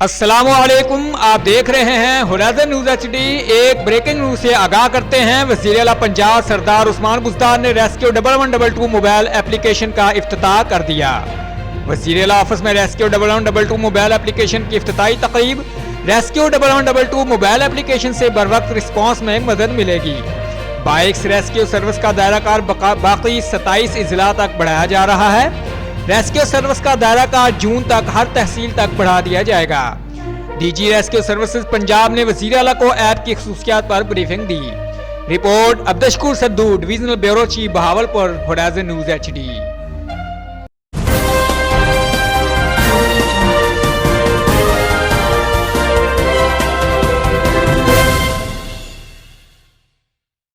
अस्सलामुअलैकुम, आप देख रहे हैं होराइजन न्यूज HD। एक ब्रेकिंग न्यूज से आगाह करते हैं। वज़ीर आला पंजाब सरदार उस्मान बुज़दार ने रेस्क्यू 1112 मोबाइल एप्लीकेशन का इफ्तिताह कर दिया। वज़ीर आला ऑफिस में रेस्क्यू 1112 मोबाइल एप्लीकेशन की इफ्तिताही तकरीब। रेस्क्यू 1112 मोबाइल एप्लीकेशन से बर वक्त रिस्पॉन्स में मदद मिलेगी। बाइक्स रेस्क्यू सर्विस का दायरा कार बाकी 27 अजला तक बढ़ाया जा रहा है। रेस्क्यू सर्विस का दायरा कार जून तक हर तहसील तक बढ़ा दिया जाएगा। DG रेस्क्यू सर्विसेज पंजाब ने वज़ीर आला को ऐप की खसूसियात पर ब्रीफिंग दी। Report Abdushakoor Saddu, divisional bureau chief Bahawalpur, Horizon News HD।